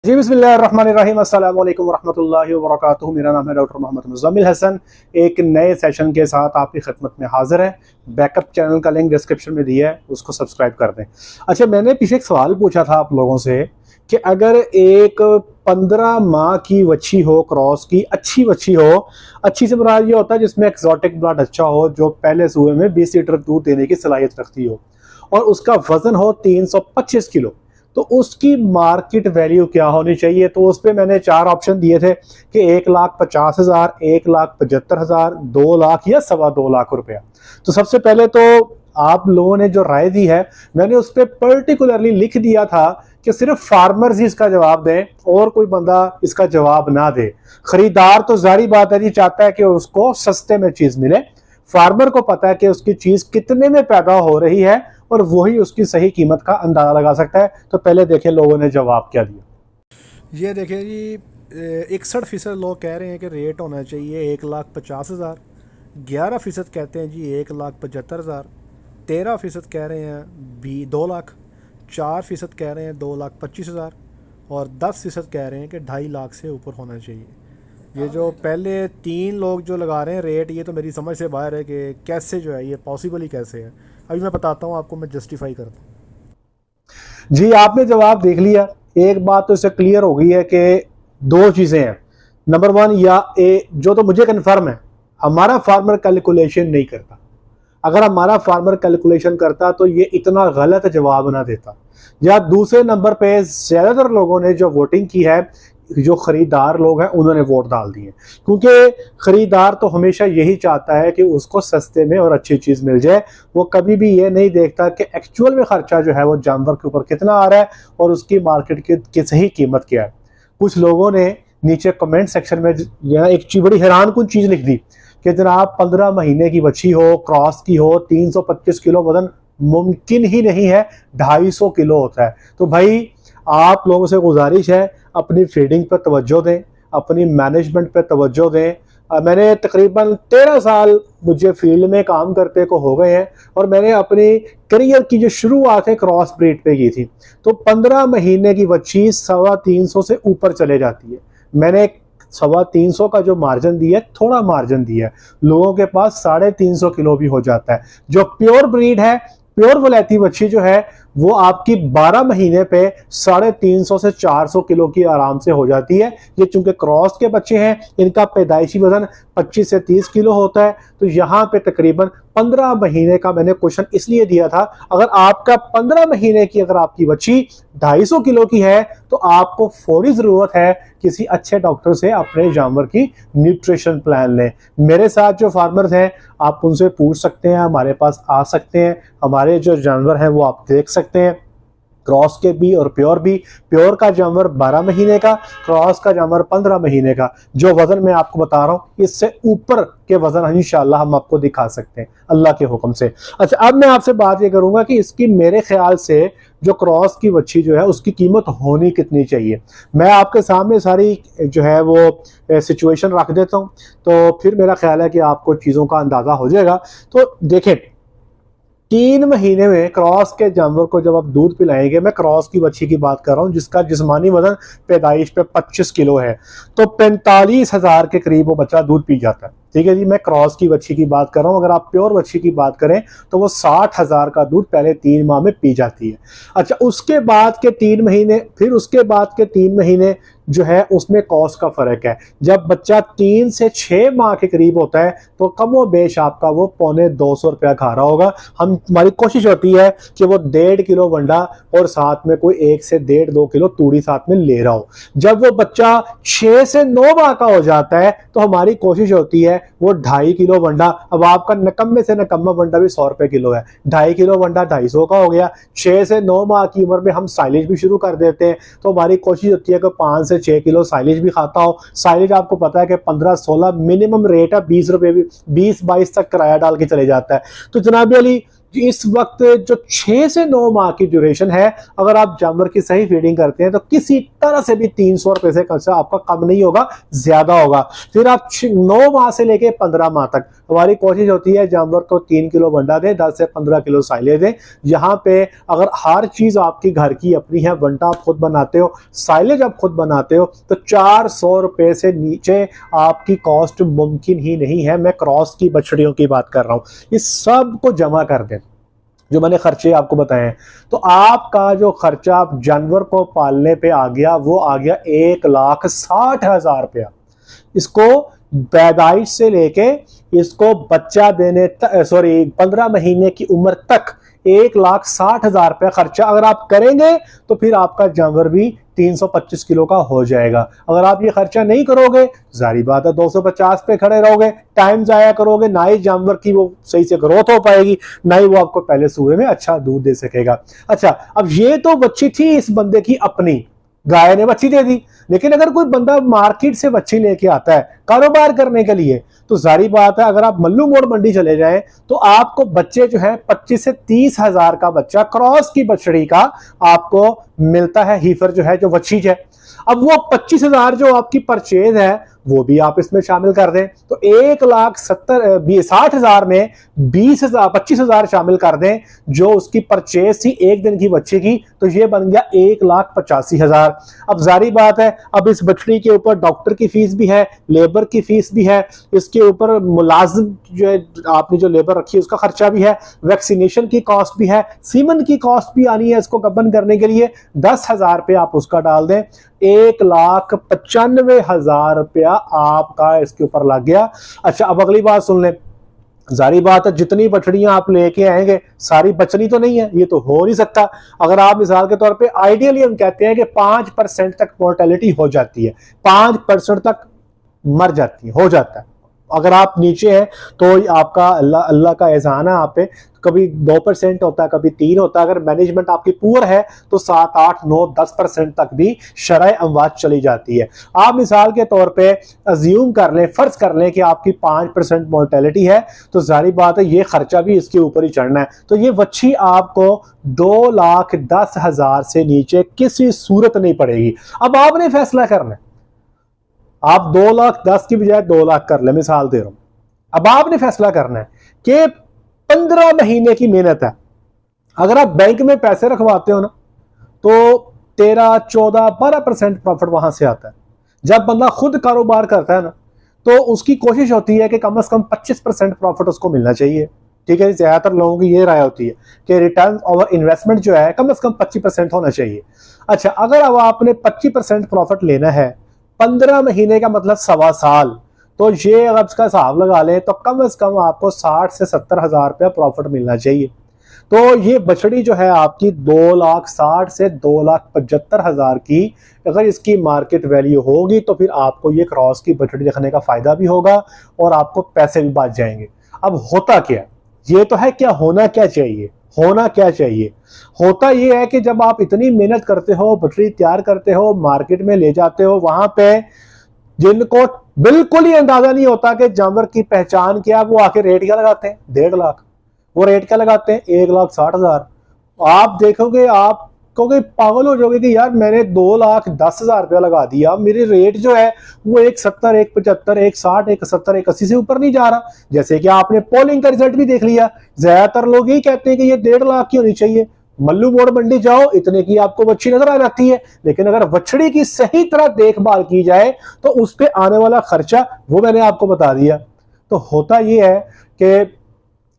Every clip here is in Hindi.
जी बिस्मिल्लाहिर्रहमानिर्रहीम अस्सलाम वालेकुम वरहमतुल्लाहि वबरकातुहू। मेरा नाम है डॉक्टर मोहम्मद मुज़म्मिल हसन। एक नए सेशन के साथ आपकी खिदमत में हाजिर है। बैकअप चैनल का लिंक डिस्क्रिप्शन में दिया है, उसको सब्सक्राइब कर दें। अच्छा, मैंने पीछे एक सवाल पूछा था आप लोगों से कि अगर एक 15 माह की बच्ची हो, क्रॉस की अच्छी बच्ची हो, अच्छी से मुराद ये होता है जिसमें एक्सोटिक ब्लड अच्छा हो, जो पहले सूबे में 20 लीटर दूध देने की सलाहियत रखती हो, और उसका वजन हो 325 किलो, तो उसकी मार्केट वैल्यू क्या होनी चाहिए। तो उस पर मैंने 4 ऑप्शन दिए थे कि 1,50,000, 1,75,000, 2 लाख या 2.25 लाख रुपया। तो सबसे पहले तो आप लोगों ने जो राय दी है, मैंने उस पर पर्टिकुलरली लिख दिया था कि सिर्फ फार्मर्स ही इसका जवाब दें और कोई बंदा इसका जवाब ना दे। खरीदार तो जारी बात है जी, चाहता है कि उसको सस्ते में चीज मिले। फार्मर को पता है कि उसकी चीज कितने में पैदा हो रही है और वही उसकी सही कीमत का अंदाजा लगा सकता है। तो पहले देखें लोगों ने जवाब क्या दिया। ये देखें जी, 61% लोग कह रहे हैं कि रेट होना चाहिए 1,50,000, 11% कहते हैं जी 1,75,000, 13% कह रहे हैं 2 लाख, 4% कह रहे हैं 2,25,000 और 10% कह रहे हैं कि 2.5 लाख से ऊपर होना चाहिए। ये जो पहले 3 लोग जो लगा रहे हैं रेट, ये तो मेरी समझ से बाहर है कि कैसे जो है ये पॉसिबल ही कैसे है। अभी मैं बताता हूँ आपको, मैं जस्टिफाई करता हूँ। जी, आपने जवाब देख लिया। एक बात तो इससे क्लियर हो गई है कि 2 चीजें हैं। नंबर 1 या जो तो मुझे कन्फर्म है, हमारा फार्मर कैलकुलेशन नहीं करता। अगर हमारा फार्मर कैलकुलेशन करता तो ये इतना गलत जवाब ना देता। या दूसरे नंबर पे ज्यादातर लोगों ने जो वोटिंग की है, जो खरीदार लोग हैं, उन्होंने वोट डाल दिए, क्योंकि खरीदार तो हमेशा यही चाहता है कि उसको सस्ते में और अच्छी चीज मिल जाए। वो कभी भी ये नहीं देखता कि एक्चुअल में खर्चा जो है वो जानवर के ऊपर कितना आ रहा है और उसकी मार्केट की सही कीमत क्या है। कुछ लोगों ने नीचे कमेंट सेक्शन में एक बड़ी हैरानकुन चीज लिख दी कि जनाब 15 महीने की बच्ची हो, क्रॉस की हो, 325 किलो वजन मुमकिन ही नहीं है, 250 किलो होता है। तो भाई आप लोगों से गुजारिश है, अपनी फीडिंग पर तवज्जो दें, अपनी मैनेजमेंट पर तवज्जो दें। मैंने तकरीबन 13 साल मुझे फील्ड में काम करते को हो गए हैं और मैंने अपनी करियर की जो शुरुआत है क्रॉस ब्रीड पे की थी। तो 15 महीने की बच्ची 350 से ऊपर चले जाती है। मैंने 350 का जो मार्जिन दिया है, थोड़ा मार्जिन दिया है, लोगों के पास 350 किलो भी हो जाता है। जो प्योर ब्रीड है, प्योर वलैती बच्ची जो है, वो आपकी 12 महीने पे 350 से 400 किलो की आराम से हो जाती है। ये चूंकि क्रॉस के बच्चे हैं, इनका पैदाइशी वजन 25 से 30 किलो होता है। तो यहाँ पे तकरीबन 15 महीने का मैंने क्वेश्चन इसलिए दिया था। अगर आपका 15 महीने की अगर आपकी बच्ची 250 किलो की है, तो आपको फौरी जरूरत है किसी अच्छे डॉक्टर से अपने जानवर की न्यूट्रिशन प्लान लें। मेरे साथ जो फार्मर्स हैं, आप उनसे पूछ सकते हैं, हमारे पास आ सकते हैं, हमारे जो जानवर हैं वो आप देख सकते हैं, क्रॉस के भी और प्योर भी। प्योर का जानवर 12 महीने का, क्रॉस का जानवर 15 महीने का। जो वजन मैं आपको बता रहा हूं, इससे ऊपर के वजन इंशाल्लाह हम आपको दिखा सकते हैं अल्लाह के हुक्म से। अच्छा, अब मैं आपसे बात ये करूंगा कि इसकी मेरे ख्याल से जो क्रॉस की बच्ची जो है उसकी कीमत होनी कितनी चाहिए। मैं आपके सामने सारी जो है वो सिचुएशन रख देता हूं, तो फिर मेरा ख्याल है कि आपको चीजों का अंदाजा हो जाएगा। तो देखें, 3 महीने में क्रॉस के जानवर को जब आप दूध पिलाएंगे, मैं क्रॉस की बच्ची की बात कर रहा हूं जिसका जिस्मानी वजन पैदाइश पे 25 किलो है, तो 45,000 के करीब वो बच्चा दूध पी जाता है। ठीक है जी, मैं क्रॉस की बच्ची की बात कर रहा हूं। अगर आप प्योर बच्ची की बात करें तो वो 60,000 का दूध पहले 3 माह में पी जाती है। अच्छा, उसके बाद के 3 महीने, फिर उसके बाद के 3 महीने जो है उसमें कॉस्ट का फर्क है। जब बच्चा 3 से 6 माह के करीब होता है तो कम व बेश आपका वो 250 रुपया खा रहा होगा। हमारी कोशिश होती है कि वो 1.5 किलो वंडा और साथ में कोई 1 से 1.5-2 किलो तूड़ी साथ में ले रहा हो। जब वो बच्चा 6 से 9 माह का हो जाता है तो हमारी कोशिश होती है वो 2.5 किलो वंडा। अब आपका नकम्मे से नकम्मा वंडा भी 100 रुपए किलो है, 2.5 किलो वंडा 250 का हो गया। 6 से 9 माह की उम्र में हम साइलेज भी शुरू कर देते हैं, तो हमारी कोशिश होती है कि 5 से 6 किलो साइलेज भी खाता हो। साइलेज आपको पता है कि 15-16 मिनिमम रेट है, 20 रुपए भी 20-22 तक किराया डाल के चले जाता है। तो जनाब अली इस वक्त जो 6 से 9 माह की ड्यूरेशन है, अगर आप जानवर की सही फीडिंग करते हैं तो किसी तरह से भी 300 रुपए से खर्चा आपका कम नहीं होगा, ज्यादा होगा। फिर आप 9 माह से लेके 15 माह तक हमारी कोशिश होती है जानवर को 3 किलो बंडा दें, 10 से 15 किलो साइलेज दें। यहाँ पे अगर हर चीज आपकी घर की अपनी है, बंडा आप खुद बनाते हो, साइलेज आप खुद बनाते हो, तो 400 रुपए से नीचे आपकी कॉस्ट मुमकिन ही नहीं है। मैं क्रॉस की बछड़ियों की बात कर रहा हूँ। इस सब को जमा कर दें जो मैंने खर्चे आपको बताए हैं, तो आपका जो खर्चा आप जानवर को पालने पे आ गया वो आ गया 1,60,000 रुपया। इसको पैदाइश से लेके इसको बच्चा देने 15 महीने की उम्र तक 1,60,000 रुपया खर्चा अगर आप करेंगे तो फिर आपका जानवर भी 325 किलो का हो जाएगा। अगर आप ये खर्चा नहीं करोगे, जारी बात है 250 पे खड़े रहोगे, टाइम जाया करोगे, ना ही जानवर की वो सही से ग्रोथ हो पाएगी, ना ही वो आपको पहले सूबे में अच्छा दूध दे सकेगा। अच्छा, अब ये तो बच्ची थी इस बंदे की अपनी, गाय ने बच्ची दे दी। लेकिन अगर कोई बंदा मार्केट से बच्ची लेके आता है कारोबार करने के लिए, तो जारी बात है अगर आप मल्लू मोड़ मंडी चले जाएं तो आपको बच्चे जो है 25 से 30 हजार का बच्चा क्रॉस की बछड़ी का आपको मिलता है, हीफर जो है, जो बच्ची है। अब वो 25,000 जो आपकी परचेज है वो भी आप इसमें शामिल कर दें, तो 1,60,000 में 25,000 शामिल कर दें जो उसकी परचेज थी एक दिन की बच्चे की, तो ये बन गया 1,85,000। अब जारी बात है अब इस बछड़ी के ऊपर डॉक्टर की फीस भी है, लेबर की फीस भी है, इसके ऊपर मुलाजिम जो है आपने जो लेबर रखी है उसका खर्चा भी है, वैक्सीनेशन की कॉस्ट भी है, सीमन की कॉस्ट भी आनी है इसको गबन करने के लिए। 10,000 रुपये आप उसका डाल दें, 1,95,000 रुपया आपका इसके ऊपर लग गया। अच्छा, अब अगली बात सुन लें। जारी बात है जितनी बछड़ियां आप लेके आएंगे सारी बचनी तो नहीं है, ये तो हो नहीं सकता। अगर आप मिसाल के तौर पे आइडियली हम कहते हैं कि 5% तक मोर्टेलिटी हो जाती है, 5% तक मर जाती है, हो जाता है। अगर आप नीचे हैं तो आपका अल्लाह का एहसान है आप पे, कभी 2% होता है, कभी 3 होता है। अगर मैनेजमेंट आपकी पुअर है तो 7, 8, 9, 10% तक भी शरह अमवात चली जाती है। आप मिसाल के तौर पे अज्यूम कर लें, फर्ज कर लें कि आपकी 5% मोर्टेलिटी है, तो जारी बात है ये खर्चा भी इसके ऊपर ही चढ़ना है। तो ये वच्छी आपको 2,10,000 से नीचे किसी सूरत नहीं पड़ेगी। अब आपने फैसला करना है, आप 2,10,000 की बजाय 2,00,000 कर ले, मिसाल दे रहा हूं। अब आपने फैसला करना है कि 15 महीने की मेहनत है। अगर आप बैंक में पैसे रखवाते हो ना तो 13, 14, 12% प्रॉफिट वहां से आता है। जब बंदा खुद कारोबार करता है ना तो उसकी कोशिश होती है कि कम से कम 25% प्रॉफिट उसको मिलना चाहिए। ठीक है, ज्यादातर लोगों की ये राय होती है कि रिटर्न ओवर इन्वेस्टमेंट जो है कम से कम 25% होना चाहिए। अच्छा, अगर अब आपने 25% प्रॉफिट लेना है 15 महीने का मतलब 1.25 साल, तो ये अगर इसका हिसाब लगा लें तो कम से कम आपको 60 से 70,000 रुपया प्रॉफिट मिलना चाहिए। तो ये बछड़ी जो है आपकी 2,60,000 से 2,75,000 की अगर इसकी मार्केट वैल्यू होगी तो फिर आपको ये क्रॉस की बछड़ी रखने का फायदा भी होगा और आपको पैसे भी बच जाएंगे। अब होता क्या, ये तो है क्या, होना क्या चाहिए, होना क्या चाहिए। होता ये है कि जब आप इतनी मेहनत करते हो, बछड़ी तैयार करते हो, मार्केट में ले जाते हो, वहां पे जिनको बिल्कुल ही अंदाजा नहीं होता कि जानवर की पहचान क्या, वो आके रेट क्या लगाते हैं, 1.5 लाख। वो रेट क्या लगाते हैं, 1,60,000। आप देखोगे, आप कहोगे, पागल हो जाओगे कि यार मैंने 2,10,000 रुपया लगा दिया, मेरे रेट जो है वो 1,70, 1,75, 1,60, 1,70, 1,80 से ऊपर नहीं जा रहा। जैसे कि आपने पोलिंग का रिजल्ट भी देख लिया, ज्यादातर लोग यही कहते हैं कि ये 1.5 लाख की होनी चाहिए। मल्लू मोड़ मंडी जाओ, इतने की आपको बच्ची नजर आ जाती है, लेकिन अगर बछड़ी की सही तरह देखभाल की जाए तो उस पर आने वाला खर्चा वो मैंने आपको बता दिया। तो होता ये है कि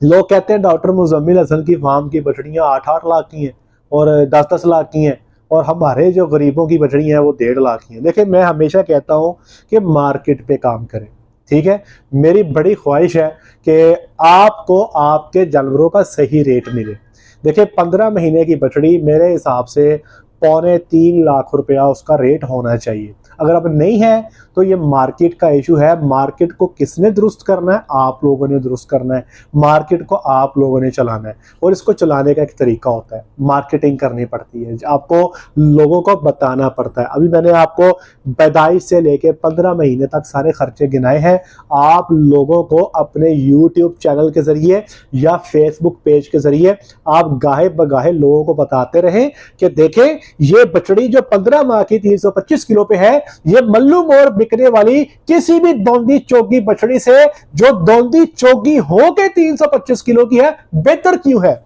लोग कहते हैं डॉक्टर मुजम्मिल हसन की फार्म की बछड़ियां 8-8 लाख की हैं और 10-10 लाख की हैं, और हमारे जो गरीबों की बछड़ियां हैं वो 1.5 लाख की हैं। देखिए, मैं हमेशा कहता हूं कि मार्केट पे काम करें, ठीक है। मेरी बड़ी ख्वाहिश है कि आपको आपके जानवरों का सही रेट मिले। देखिए, 15 महीने की बछड़ी मेरे हिसाब से 3.25 लाख रुपया उसका रेट होना चाहिए। अगर अब नहीं है तो ये मार्केट का इशू है। मार्केट को किसने दुरुस्त करना है? आप लोगों ने दुरुस्त करना है। मार्केट को आप लोगों ने चलाना है और इसको चलाने का एक तरीका होता है, मार्केटिंग करनी पड़ती है, आपको लोगों को बताना पड़ता है। अभी मैंने आपको पैदाइश से लेके 15 महीने तक सारे खर्चे गिनाए हैं। आप लोगों को अपने यूट्यूब चैनल के जरिए या फेसबुक पेज के जरिए आप गाहे बगाहे लोगों को बताते रहें कि देखें ये बछड़ी जो 15 माह की 325 किलो पे है, ये मल्लू मोर बिकने वाली किसी भी दौंदी चोगी बछड़ी से जो दौंदी चोगी हो के 325 किलो की है बेहतर क्यों है।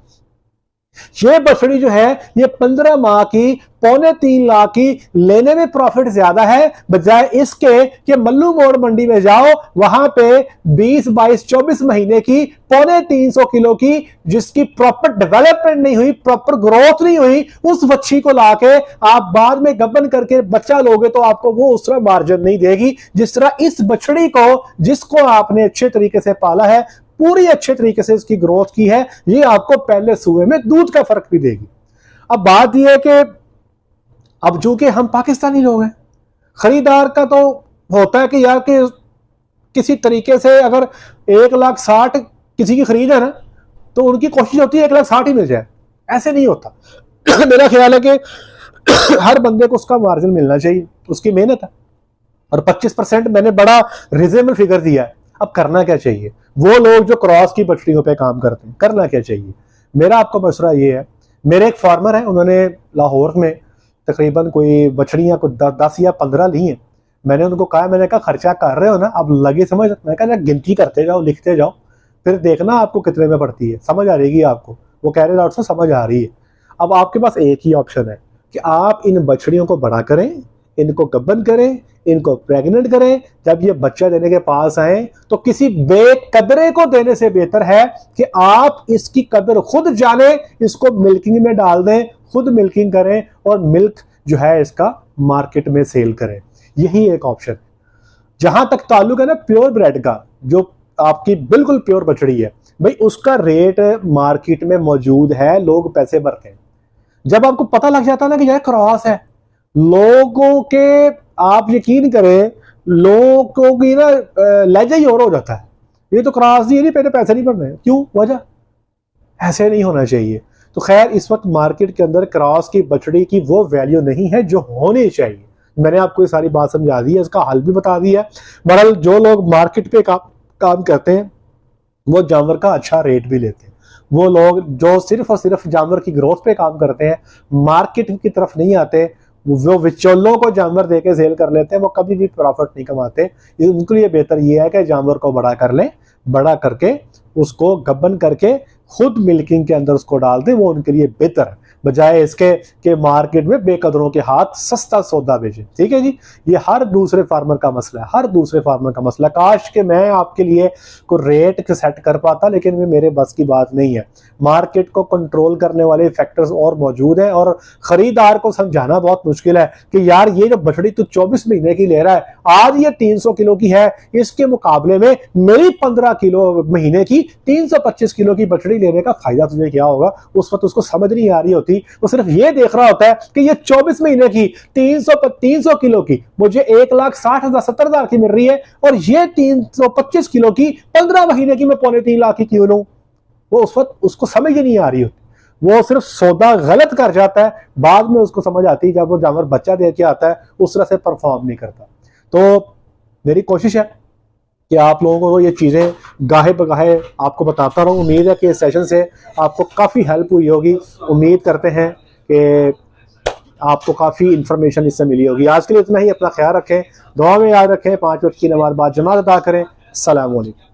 ये बछड़ी जो है ये 15 माह की 2.25 लाख की लेने में प्रॉफिट ज्यादा है, बजाय इसके कि मल्लू मोड़ मंडी में जाओ वहां पे 20, 22, 24 महीने की 350 किलो की जिसकी प्रॉपर डेवलपमेंट नहीं हुई, प्रॉपर ग्रोथ नहीं हुई, उस बच्ची को लाके आप बाद में गबन करके बच्चा लोगे तो आपको वो उस तरह मार्जिन नहीं देगी जिस तरह इस बछड़ी को जिसको आपने अच्छे तरीके से पाला है, पूरी अच्छे तरीके से इसकी ग्रोथ की है, ये आपको पहले सूए में दूध का फर्क भी देगी। अब बात यह है कि अब चूंकि हम पाकिस्तानी लोग हैं, खरीदार का तो होता है कि यार कि किसी तरीके से अगर 1,60,000 किसी की खरीद है ना तो उनकी कोशिश होती है 1,60,000 ही मिल जाए। ऐसे नहीं होता। मेरा ख्याल है कि हर बंदे को उसका मार्जिन मिलना चाहिए, उसकी मेहनत है। और 25% मैंने बड़ा रिजनेबल फिगर दिया है। अब करना क्या चाहिए? वो लोग जो क्रॉस की बछड़ियों पे काम करते हैं, करना क्या चाहिए? मेरा आपको मशवरा ये है, मेरे एक फार्मर है, उन्होंने लाहौर में तकरीबन कोई बछड़ियां को 10 या 15 ली हैं। मैंने उनको कहा, मैंने कहा खर्चा कर रहे हो ना, अब लगे समझ, मैं कहा गिनती करते जाओ, लिखते जाओ, फिर देखना आपको कितने में पड़ती है, समझ आ रहेगी आपको। वो कह रहे डॉक्टर साहब समझ आ रही है। अब आपके पास एक ही ऑप्शन है कि आप इन बछड़ियों को बड़ा करें, इनको गब्बन करें, इनको प्रेग्नेंट करें। जब ये बच्चा देने के पास आए तो किसी बेकदरे को देने से बेहतर है कि आप इसकी कदर खुद जाने, इसको मिल्किंग में डाल दें, खुद मिल्किंग करें और मिल्क जो है इसका मार्केट में सेल करें। यही एक ऑप्शन। जहां तक ताल्लुक है ना प्योर ब्रेड का, जो आपकी बिल्कुल प्योर बछड़ी है भाई, उसका रेट मार्केट में मौजूद है, लोग पैसे भरते हैं। जब आपको पता लग जाता है ना कि यार क्रॉस है, लोगों के, आप यकीन करें, लोगों की ना लहजा ही और हो जाता है, ये तो क्रॉस नहीं, पहले पैसे नहीं भरने, क्यों? वजह ऐसे नहीं होना चाहिए। तो खैर इस वक्त मार्केट के अंदर क्रॉस की बछड़ी की वो वैल्यू नहीं है जो होनी चाहिए। मैंने आपको ये सारी बात समझा दी है, इसका हल भी बता दिया है। बहरहाल जो लोग मार्केट पे काम करते हैं वो जानवर का अच्छा रेट भी लेते हैं। वो लोग जो सिर्फ और सिर्फ जानवर की ग्रोथ पे काम करते हैं, मार्केट की तरफ नहीं आते, वो विचोलों को जानवर देके सेल कर लेते हैं, वो कभी भी प्रॉफिट नहीं कमाते। उनके लिए बेहतर ये है कि जानवर को बड़ा कर लें, बड़ा करके उसको गब्बन करके खुद मिल्किंग के अंदर उसको डाल दें, वो उनके लिए बेहतर है, बजाय इसके कि मार्केट में बेकदरों के हाथ सस्ता सौदा बेचें। ठीक है जी, ये हर दूसरे फार्मर का मसला है, हर दूसरे फार्मर का मसला। काश कि मैं आपके लिए कोई रेट सेट कर पाता, लेकिन ये मेरे बस की बात नहीं है। मार्केट को कंट्रोल करने वाले फैक्टर्स और मौजूद हैं और खरीदार को समझाना बहुत मुश्किल है कि यार ये जो बछड़ी तू 24 महीने की ले रहा है, आज ये 300 किलो की है, इसके मुकाबले में मेरी 15 किलो महीने की 325 किलो की बछड़ी लेने का फायदा तुझे क्या होगा? उस वक्त उसको समझ नहीं आ रही होती, वो सिर्फ ये देख रहा होता है कि ये 24 महीने की 300 किलो की मुझे 1,60,000 70,000 की मिल रही है और ये 325 किलो की 15 महीने की मैं 2.25 लाख की क्यों लूं? वो उस वक्त उसको समझ ही नहीं आ रही होती, वो सिर्फ सौदा गलत कर जाता है, बाद में उसको समझ आती है जब वो जानवर बच्चा दे के आता है उस तरह से परफॉर्म नहीं करता। तो मेरी कोशिश है कि आप लोगों को ये चीज़ें गाहे बगाहे आपको बताता रहूं। उम्मीद है कि इस सेशन से आपको काफ़ी हेल्प हुई होगी। उम्मीद करते हैं कि आपको काफ़ी इंफॉर्मेशन इससे मिली होगी। आज के लिए इतना ही। अपना ख्याल रखें, दुआ में याद रखें, 5 वक्त की नमाज बाद जमात अदा करें। अस्सलाम वालेकुम।